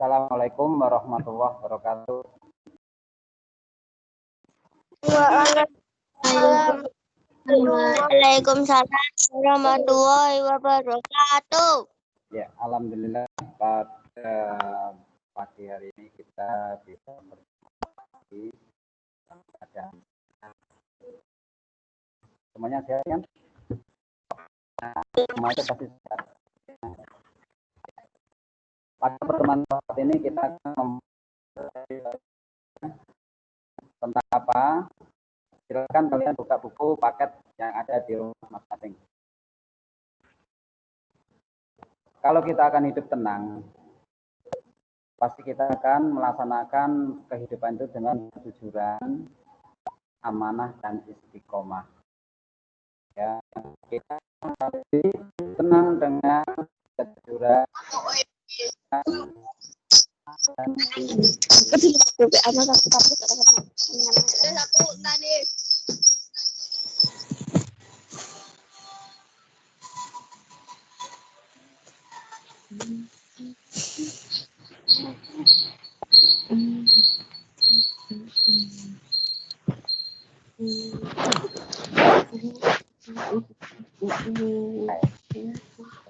Assalamualaikum warahmatullahi wabarakatuh. Waalaikumsalam warahmatullahi wabarakatuh. Ya, alhamdulillah pada pagi hari ini kita bisa berbagi pada semuanya sehat kan? Semua itu pasti sehat. Pada pertemuan saat ini kita akan tentang apa? Silakan kalian buka buku paket yang ada di rumah masing-masing. Kalau kita akan hidup tenang, pasti kita akan melaksanakan kehidupan itu dengan kejujuran, amanah, dan istiqomah. Ya, kita tenang dengan kejujuran.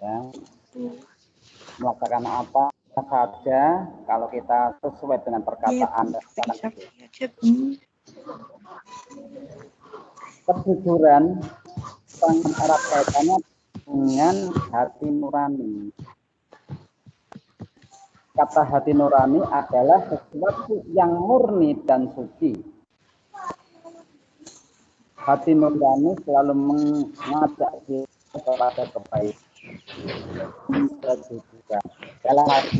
Ya, melakukan apa saja kalau kita sesuai dengan perkataan kejujuran sangat erat kaitannya dengan hati nurani. Kata hati nurani adalah sesuatu yang murni dan suci. Hati nurani selalu mengajak kita kepada kebaikan. Kejujuran. Dalam hadis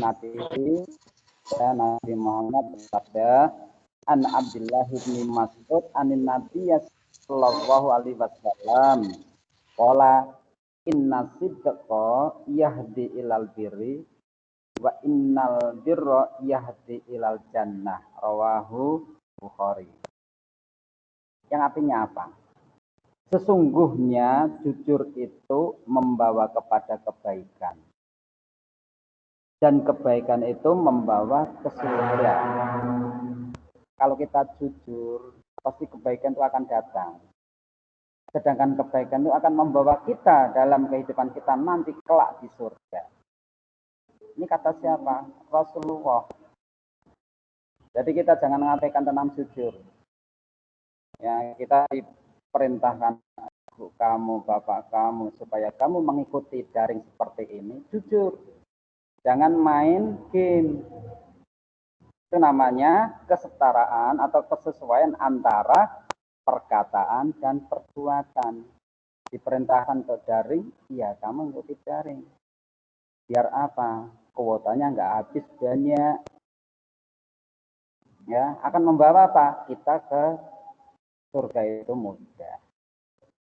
Nabi Muhammad bersabda, An Abdullah bin Mas'ud anin Nabi sallallahu alaihi wasallam qala inna sidqa yahdi ilal birri wa innal birra yahdi ilal jannah, rawahu Bukhari. Yang artinya apa? Sesungguhnya jujur itu membawa kepada kebaikan. Dan kebaikan itu membawa ke surga. Kalau kita jujur, pasti kebaikan itu akan datang. Sedangkan kebaikan itu akan membawa kita dalam kehidupan kita nanti kelak di surga. Ini kata siapa? Rasulullah. Jadi kita jangan mengabaikan tentang jujur. Ya, kita diperintahkan kamu, bapak kamu, supaya kamu mengikuti daring seperti ini, jujur. Jangan main game. Itu namanya kesetaraan atau kesesuaian antara perkataan dan perbuatan. Diperintahkan ke daring, ya kamu mengikuti daring. Biar apa? Kuotanya nggak habis banyak. Ya, akan membawa apa? Kita ke surga itu mudah.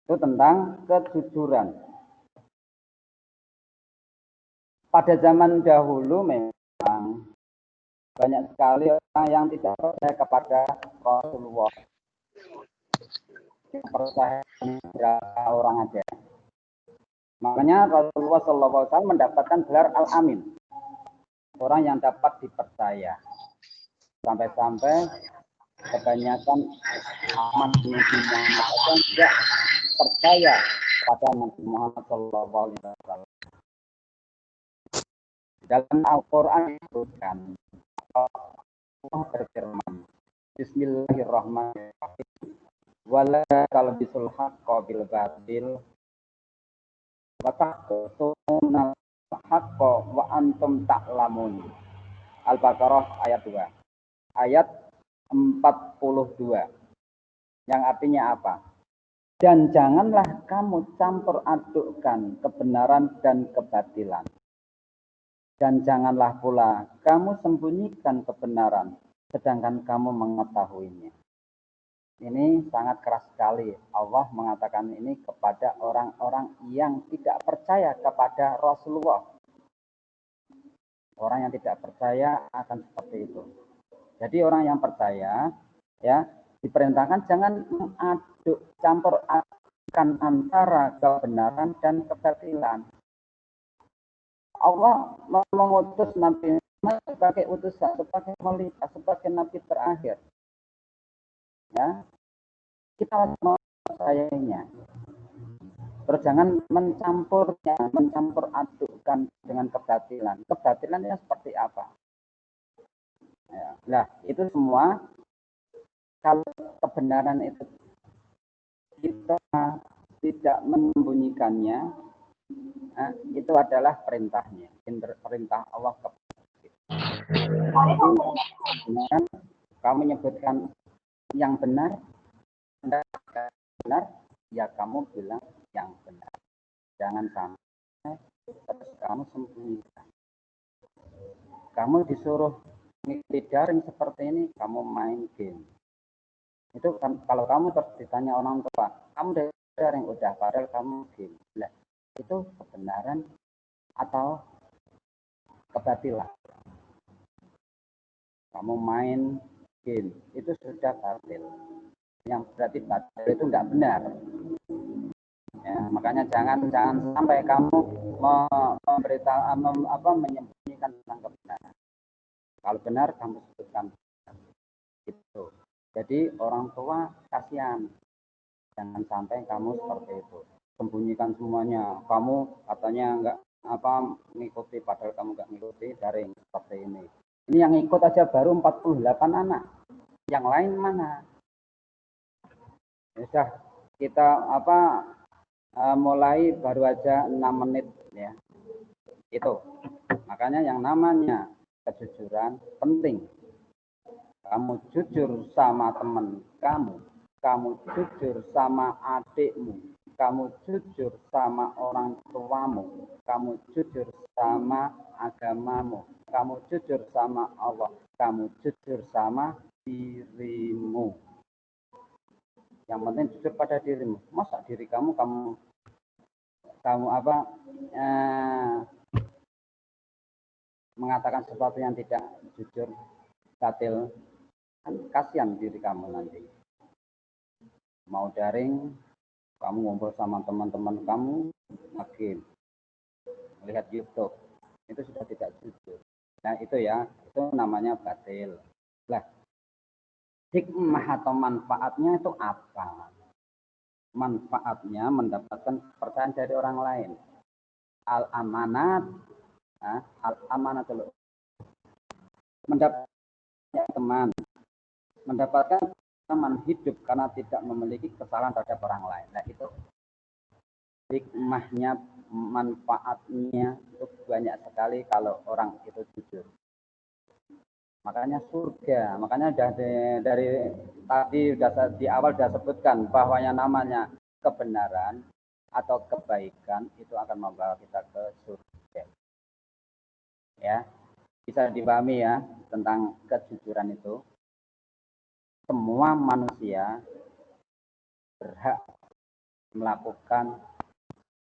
Itu tentang kejujuran. Pada zaman dahulu memang banyak sekali orang yang tidak percaya kepada Rasulullah. Percaya beberapa orang aja. Makanya Rasulullah SAW mendapatkan gelar Al-Amin. Orang yang dapat dipercaya. Sampai-sampai kebanyakan aman Nabi Muhammad tidak percaya pada Nabi Muhammad SAW. Dalam Al-Quran disebutkan Allah berfirman, Bismillahirrahmanirrahim. Wala talbisul haqqa bil batil wa taqtumuna haqqa wa antum ta'lamun. Al-Baqarah ayat 2. Ayat 42. Yang artinya apa? Dan janganlah kamu campur adukkan kebenaran dan kebatilan. Dan janganlah pula kamu sembunyikan kebenaran, sedangkan kamu mengetahuinya. Ini sangat keras sekali. Allah mengatakan ini kepada orang-orang yang tidak percaya kepada Rasulullah. Orang yang tidak percaya akan seperti itu. Jadi orang yang percaya, ya, diperintahkan jangan mengaduk campur adukan antara kebenaran dan kebatilan. Allah mengutus Nabi sebagai utusan, sebagai khalifah, sebagai nabi terakhir. Ya, kita harus mempercayainya. Terus jangan mencampur adukkan dengan kebatilan. Kebatilannya seperti apa? Ya. Nah, itu semua kalau kebenaran itu kita tidak menyembunyikannya, itu adalah perintahnya, perintah Allah kepada kita. Kamu menyebutkan yang benar, ya kamu bilang yang benar. Jangan sampai terus kamu sembunyikan. Kamu disuruh ngikuti daring seperti ini, kamu main game. Itu kan, kalau kamu terus ditanya orang tua, kamu daring udah, padahal kamu game. Nah, itu kebenaran atau kebatilan. Kamu main game, itu sudah batil. Yang berarti batil itu enggak benar. Ya, makanya jangan sampai kamu menyembunyikan tentang kebenaran. Kalau benar kamu sebutkan itu. Jadi orang tua kasihan. Jangan sampai kamu seperti itu. Sembunyikan semuanya. Kamu katanya enggak mengikuti, padahal kamu enggak mengikuti daring seperti ini. Ini yang ikut aja baru 48 anak. Yang lain mana? Ya, kita mulai baru aja 6 menit ya. Itu. Makanya yang namanya kejujuran penting. Kamu jujur sama teman kamu jujur sama adikmu, kamu jujur sama orang tuamu, kamu jujur sama agamamu, kamu jujur sama Allah, kamu jujur sama dirimu. Yang penting jujur pada dirimu. Masa diri kamu mengatakan sesuatu yang tidak jujur, batil, kan kasihan diri kamu nanti. Mau daring, kamu ngumpul sama teman-teman kamu, lagi melihat YouTube, itu sudah tidak jujur. Nah itu ya, itu namanya batil. Lah, hikmah atau manfaatnya itu apa? Manfaatnya mendapatkan kepercayaan dari orang lain. Al-amanat, al-amanat dulu. Mendapatkan teman, mendapatkan teman hidup karena tidak memiliki kesalahan terhadap orang lain. Nah itu hikmahnya, manfaatnya itu banyak sekali kalau orang itu jujur. Makanya surga, makanya dari tadi di awal sudah sebutkan bahwa yang namanya kebenaran atau kebaikan itu akan membawa kita ke surga. Ya, bisa dipahami ya tentang kejujuran itu. Semua manusia berhak melakukan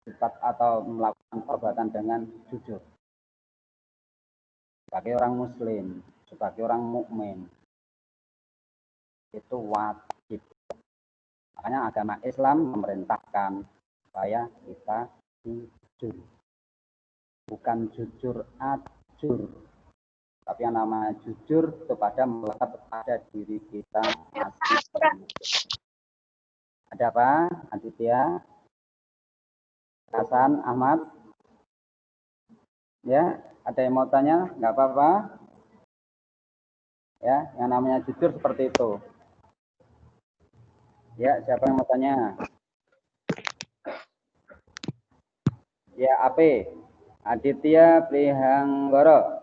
sifat atau melakukan perbuatan dengan jujur. Sebagai orang muslim, sebagai orang mukmin, itu wajib. Makanya agama Islam memerintahkan supaya kita jujur. Bukan jujur ajur. Tapi yang namanya jujur kepada melekat pada diri kita masing-masing. Ada apa? Aditya? Hasan, Ahmad? Ya, ada yang mau tanya? Nggak apa-apa. Ya, yang namanya jujur seperti itu. Ya, siapa yang mau tanya? Ya, AP. Aditya Prihanggoro.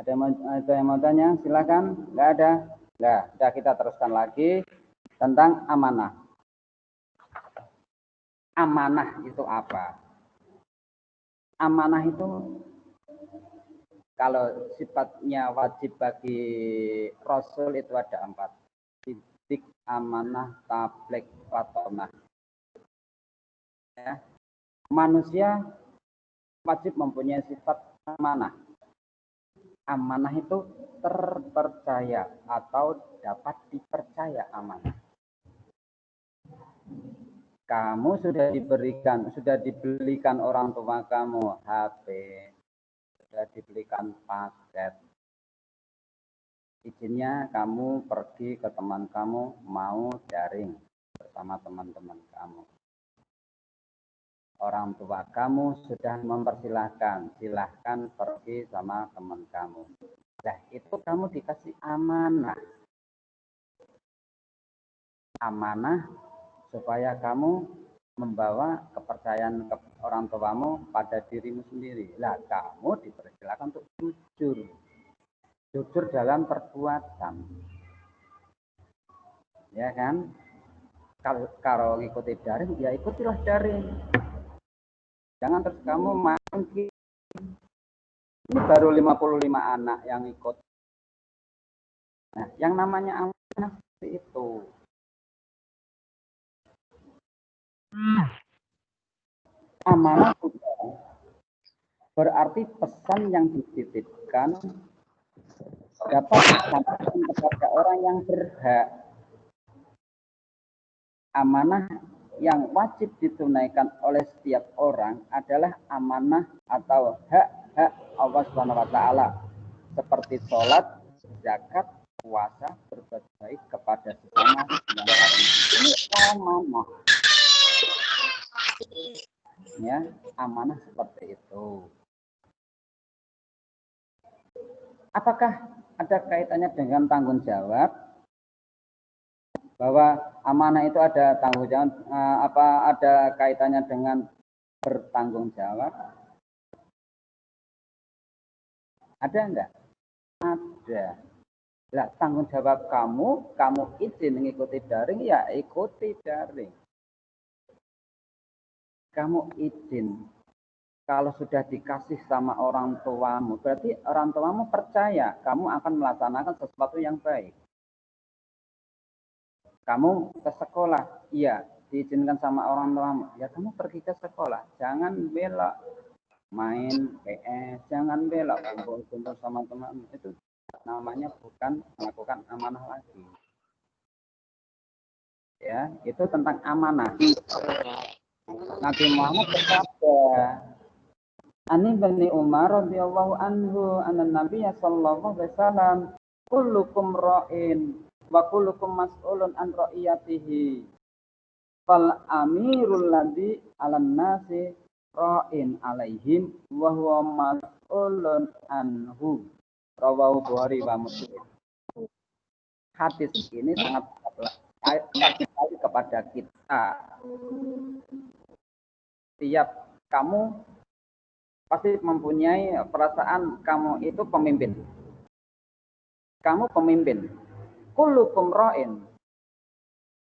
Ada yang mau tanya? Silakan. Nggak ada? Nggak. Sudah, kita teruskan lagi tentang amanah. Amanah itu apa? Amanah itu kalau sifatnya wajib bagi Rasul itu ada 4. Sidik, amanah, tabligh, watonah. Ya. Manusia wajib mempunyai sifat amanah. Amanah itu terpercaya atau dapat dipercaya amanah. Kamu sudah dibelikan orang tua kamu HP, sudah dibelikan paket. Izinnya kamu pergi ke teman kamu, mau daring bersama teman-teman kamu. Orang tua kamu sudah mempersilahkan, silahkan pergi sama teman kamu. Nah, itu kamu dikasih amanah. Amanah supaya kamu membawa kepercayaan ke orang tuamu pada dirimu sendiri. Lah, kamu dipersilakan untuk jujur. Jujur dalam perbuatan. Ya kan? Kalau ngikuti daring, ya ikutilah daring. Jangan terus kamu main. Ini baru 55 anak yang ikut. Nah, yang namanya amanah seperti itu. Amanah juga berarti pesan yang dititipkan dapat disampaikan kepada orang yang berhak. Amanah yang wajib ditunaikan oleh setiap orang adalah amanah atau hak-hak Allah Subhanahu wa taala seperti sholat, zakat, puasa, berbuat baik kepada sesama yang lain. Ini amanah. Ya, amanah seperti itu. Apakah ada kaitannya dengan tanggung jawab? Bahwa amanah itu ada tanggung jawab, ada kaitannya dengan bertanggung jawab? Ada enggak? Ada. Lah, tanggung jawab kamu izin mengikuti daring, ya ikuti daring. Kamu izin. Kalau sudah dikasih sama orang tuamu, berarti orang tuamu percaya kamu akan melaksanakan sesuatu yang baik. Kamu ke sekolah, iya, diizinkan sama orang tuamu. Ya kamu pergi ke sekolah, jangan belok main PS, jangan belok kumpul-kumpul sama teman. Itu namanya bukan melakukan amanah lagi. Ya, itu tentang amanah. Nabi Muhammad bersabda, Ani bani Umar radhiyallahu anhu, anna Nabi sallallahu alaihi wasallam, kullukum ra'in wa kullukum mas'ulun an ra'iyatihi. Fal amirul ladzi 'alan nasi ra'in 'alaihim wa huwa mas'ulun anhu. Rawahu Bukhari wa Muslim. Hadis ini sangat sekali kepada kita. Setiap kamu pasti mempunyai perasaan kamu itu pemimpin. Kamu pemimpin. Kullukum ra'in.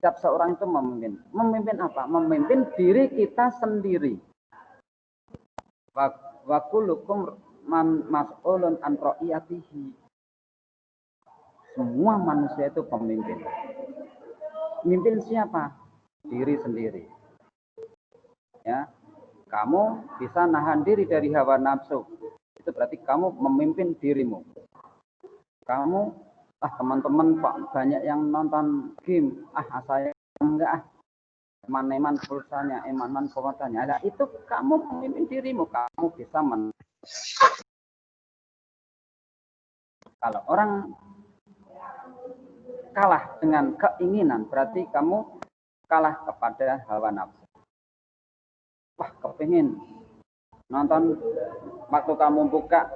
Setiap seorang itu memimpin. Memimpin apa? Memimpin diri kita sendiri. Wa kullukum mas'ulun an ra'iyatihi. Semua manusia itu pemimpin. Pemimpin siapa? Diri sendiri. Ya. Kamu bisa nahan diri dari hawa nafsu. Itu berarti kamu memimpin dirimu. Kamu, teman-teman banyak yang nonton game, saya enggak, eman-eman pulsanya, eman-eman kuotanya. Nah, itu kamu memimpin dirimu, kamu bisa Kalau orang kalah dengan keinginan, berarti kamu kalah kepada hawa nafsu. Wah, kepingin nonton, waktu kamu buka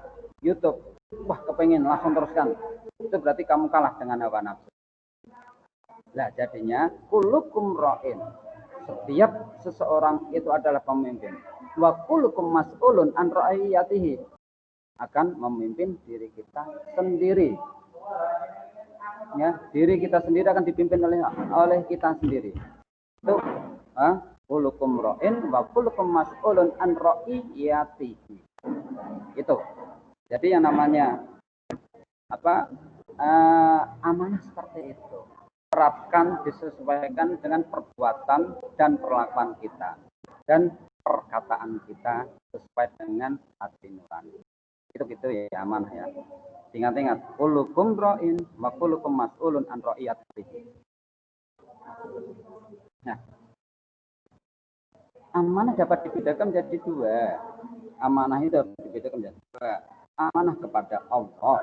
YouTube, wah kepingin langsung teruskan. Itu berarti kamu kalah dengan hawa nafsu. Nah, jadinya kullukum ra'in. Setiap seseorang itu adalah pemimpin. Wa kullukum mas'ulun an ra'iyatihi. Akan memimpin diri kita sendiri. Ya, diri kita sendiri akan dipimpin oleh kita sendiri. Itu kullukum ra'in wa kullukum mas'ulun an ra'iyatihi. Itu. Jadi yang namanya amanah seperti itu. Terapkan, disesuaikan dengan perbuatan dan perlakuan kita dan perkataan kita sesuai dengan hati nurani. Itu gitu ya, amanah ya. Ingat-ingat, kullukum ra'in wa kullukum mas'ulun an ra'iyatihi. Nah, Amanah dapat dibedakan menjadi dua. Amanah itu dapat dibedakan menjadi dua. Amanah kepada Allah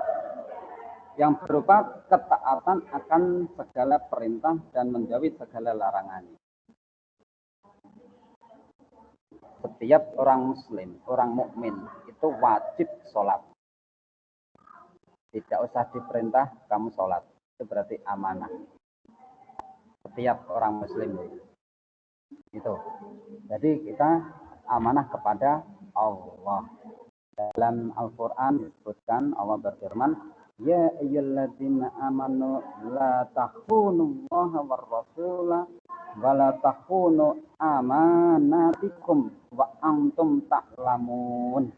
yang berupa ketaatan akan segala perintah dan menjauhi segala larangan. Setiap orang muslim, orang mukmin itu wajib sholat. Tidak usah diperintah kamu sholat. Itu berarti amanah. Setiap orang muslim itu. Jadi kita amanah kepada Allah. Dalam Al-Quran disebutkan Allah berfirman, Ya ayyuhalladzina amanu la takhunullaha war rasula wa la takhunu amanatikum wa antum ta'lamun.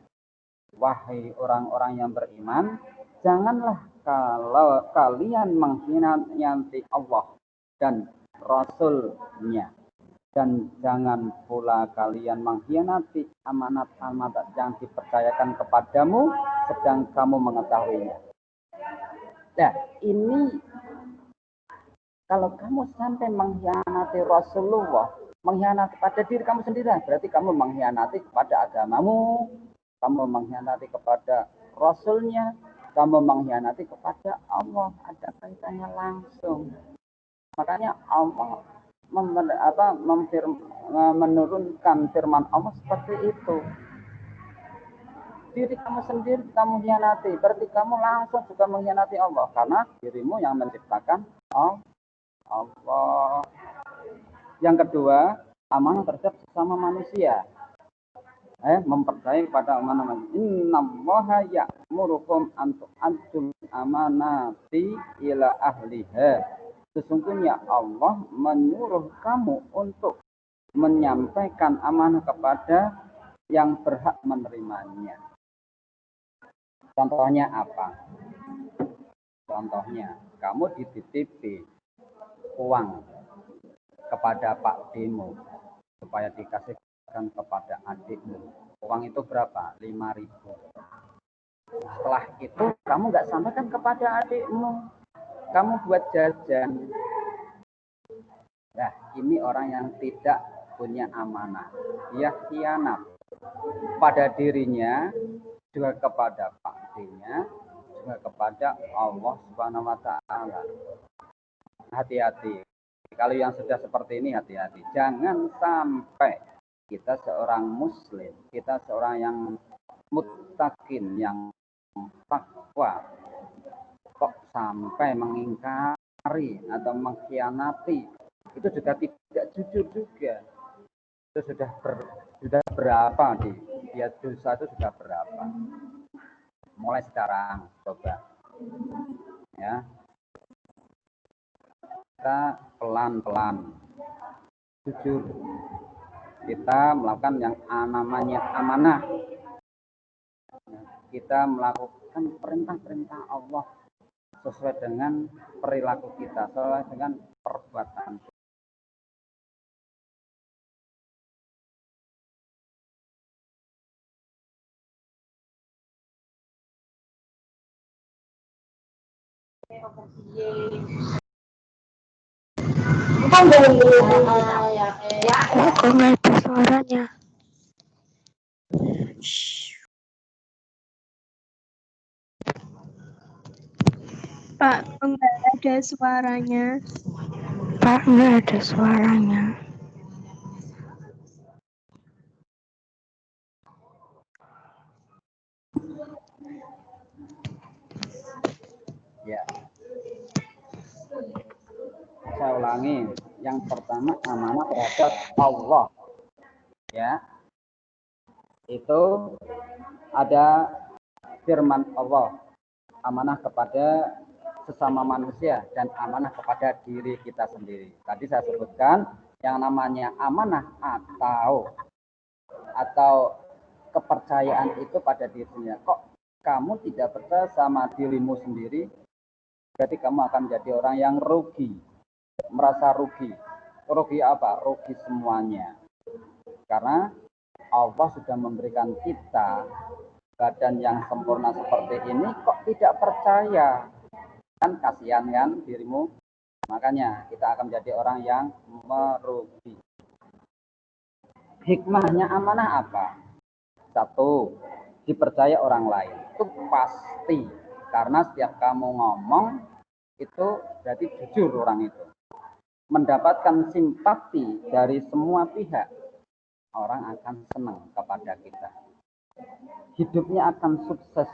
Wahai orang-orang yang beriman, janganlah kalau kalian mengkhianati Allah dan Rasul-Nya. Dan jangan pula kalian mengkhianati amanat-amanat yang dipercayakan kepadamu sedang kamu mengetahuinya. Nah, ini kalau kamu sampai mengkhianati Rasulullah, mengkhianati pada diri kamu sendiri, berarti kamu mengkhianati kepada agamamu, kamu mengkhianati kepada Rasulnya, kamu mengkhianati kepada Allah. Ada kaitannya langsung. Makanya Allah menurunkan firman Allah seperti itu. Diri kamu sendiri kamu mengkhianati, berarti kamu langsung juga mengkhianati Allah karena dirimu yang menciptakan Allah. Yang kedua, amanah terhadap sesama manusia. Mempercayai pada amanah. Innallaha ya'murukum an tu'addul amanati ila ahliha. Sesungguhnya Allah menyuruh kamu untuk menyampaikan amanah kepada yang berhak menerimanya. Contohnya apa? Contohnya, kamu dititipi uang kepada Pak Demo supaya dikasihkan kepada adikmu. Uang itu berapa? 5.000. Setelah itu kamu nggak sampaikan kepada adikmu. Kamu buat jajan. Nah, ini orang yang tidak punya amanah. Dia khianat pada dirinya, juga kepada Pak D-nya, juga kepada Allah Subhanahu wa Ta'ala. Hati-hati. Kalau yang sudah seperti ini, hati-hati. Jangan sampai kita seorang muslim, kita seorang yang muttaqin, yang takwa, kok sampai mengingkari atau mengkhianati, itu juga tidak jujur juga. Itu sudah berapa dia dosa itu sudah berapa? Mulai sekarang coba ya, kita pelan-pelan jujur, kita melakukan yang namanya amanah, kita melakukan perintah-perintah Allah sesuai dengan perilaku kita, sesuai dengan perbuatan. Kok nggak ada suaranya? Pak, enggak ada suaranya. Pak, nggak ada suaranya. Ya. Saya ulangi. Yang pertama amanah terhadap Allah. Ya. Itu ada firman Allah. Amanah kepada sesama manusia dan amanah kepada diri kita sendiri. Tadi saya sebutkan yang namanya amanah atau kepercayaan itu pada dirinya. Kok kamu tidak percaya sama dirimu sendiri? Berarti kamu akan menjadi orang yang rugi, merasa rugi. Rugi apa? Rugi semuanya. Karena Allah sudah memberikan kita badan yang sempurna seperti ini, kok tidak percaya? Kan kasihan kan dirimu? Makanya kita akan menjadi orang yang merugi. Hikmahnya amanah apa? Satu, dipercaya orang lain. Itu pasti. Karena setiap kamu ngomong, itu berarti jujur orang itu. Mendapatkan simpati dari semua pihak. Orang akan senang kepada kita. Hidupnya akan sukses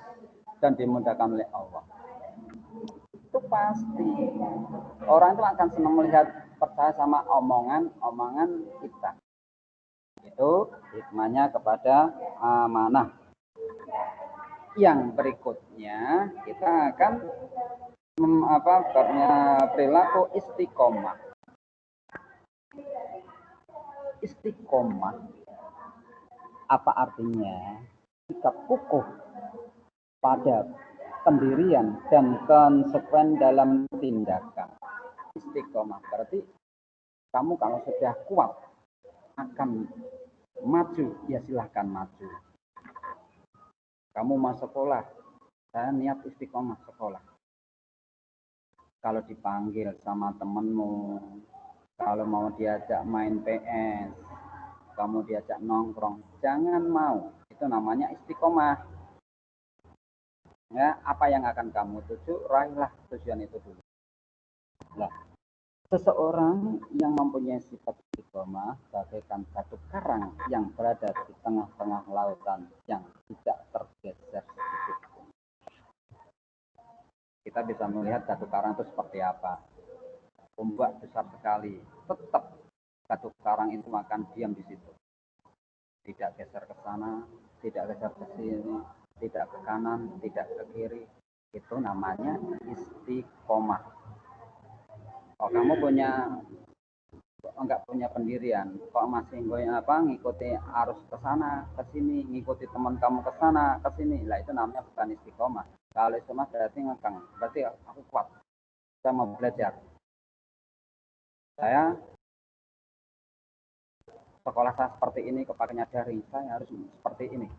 dan dimudahkan oleh Allah. Itu pasti. Orang itu akan senang melihat, percaya sama omongan kita. Itu hikmahnya kepada amanah. Yang berikutnya kita akan babnya perilaku istiqomah. Istiqomah apa artinya? Sikap kukuh pada pendirian dan konsekuen dalam tindakan. Istiqomah berarti kamu kalau sudah kuat akan maju, ya silahkan maju. Kamu mau sekolah, saya niat istiqomah sekolah. Kalau dipanggil sama temenmu, kalau mau diajak main PS, kamu diajak nongkrong, jangan mau. Itu namanya istiqomah. Ya, apa yang akan kamu tuju, raihlah tujuan itu dulu. Nah, seseorang yang mempunyai sifat istiqomah bagaikan batu karang yang berada di tengah-tengah lautan yang tidak tergeser sedikit. Kita bisa melihat batu karang itu seperti apa. Ombak besar sekali, tetap batu karang itu akan diam di situ. Tidak geser ke sana, tidak geser ke sini, tidak ke kanan, tidak ke kiri. Itu namanya istiqomah. Kalau kamu enggak punya pendirian, kok masih ngikuti arus ke sana, ke sini, ngikuti teman kamu ke sana, ke sini, lah itu namanya bukan istiqomah. Kalau istiqomah berarti ngekang, berarti aku kuat, saya mau belajar, saya sekolah saya seperti ini, kepakainya daring, saya harus seperti ini.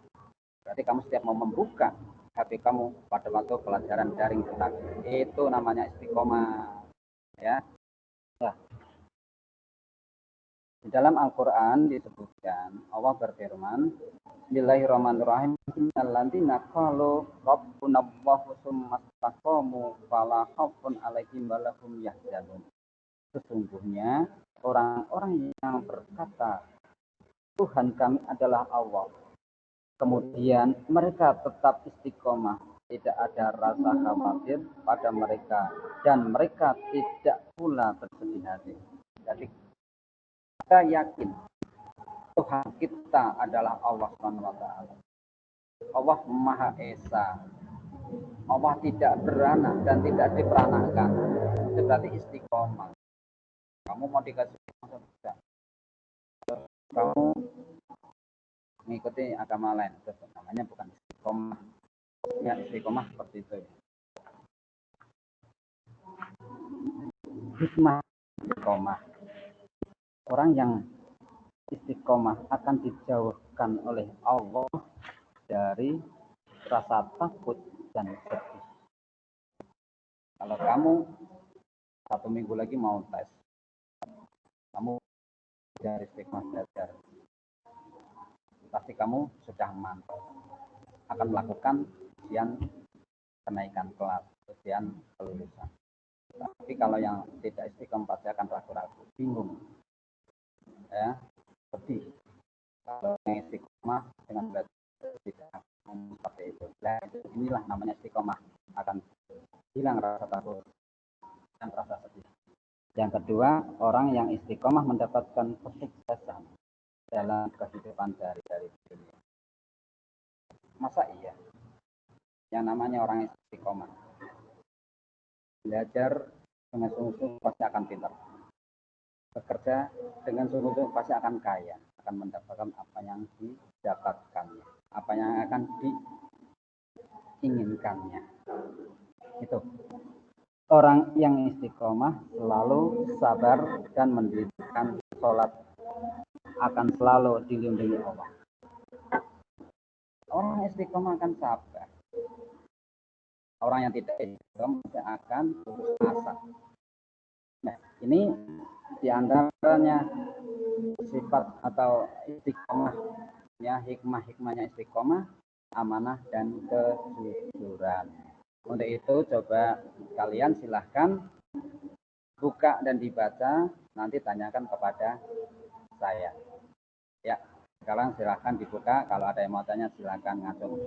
Berarti kamu setiap mau membuka HP kamu pada waktu pelajaran daring itu namanya istiqomah, ya. Nah, di dalam Al-Quran disebutkan, Allah berfirman, Bismillahirrahmanirrahim, Alladzina qalu rabbunallahu tsumma istaqamu fala khaufun 'alaihim wa lahum yahzanun. Sesungguhnya orang-orang yang berkata, Tuhan kami adalah Allah. Kemudian mereka tetap istiqomah, tidak ada rasa khawatir pada mereka dan mereka tidak pula bersedih hati. Jadi kita yakin Tuhan kita adalah Allah SWT. Allah Maha Esa. Allah tidak beranak dan tidak diperanakkan. Itu berarti istiqomah. Kamu mau dikasih tidak? Kamu mengikuti agama lain, itu namanya bukan istiqomah. Ya, istiqomah seperti itu. Hikmah istiqomah. Orang yang istiqomah akan dijauhkan oleh Allah dari rasa takut dan sedih. Kalau kamu 1 minggu lagi mau tes, kamu dari istiqomah belajar, pasti kamu sudah mantap akan melakukan ujian kenaikan kelas, ujian kelulusan. Tapi kalau yang tidak istiqomah pasti akan ragu-ragu, bingung, ya, sedih. Kalau yang istiqomah dengan belajar tidak seperti itu. Nah, inilah namanya istiqomah, akan hilang rasa takut dan rasa sedih. Yang kedua, orang yang istiqomah mendapatkan kesuksesan dalam kehidupan sehari-hari dunia. Masa iya? Yang namanya orang istiqomah belajar dengan sungguh-sungguh pasti akan pintar. Bekerja dengan sungguh-sungguh pasti akan kaya, akan mendapatkan apa yang didapatkannya, apa yang akan diinginkannya. Itu. Orang yang istiqomah selalu sabar dan mendirikan sholat, akan selalu dilindungi Allah. Orang istiqomah akan sabar. Orang yang tidak istiqomah akan putus asa. Nah, ini diantaranya sifat atau istiqomah, ya, hikmahnya istiqomah, amanah dan kejujuran. Untuk itu coba kalian silahkan buka dan dibaca, nanti tanyakan kepada saya. Ya, sekarang silahkan dibuka, kalau ada yang mau tanya silahkan ngatur.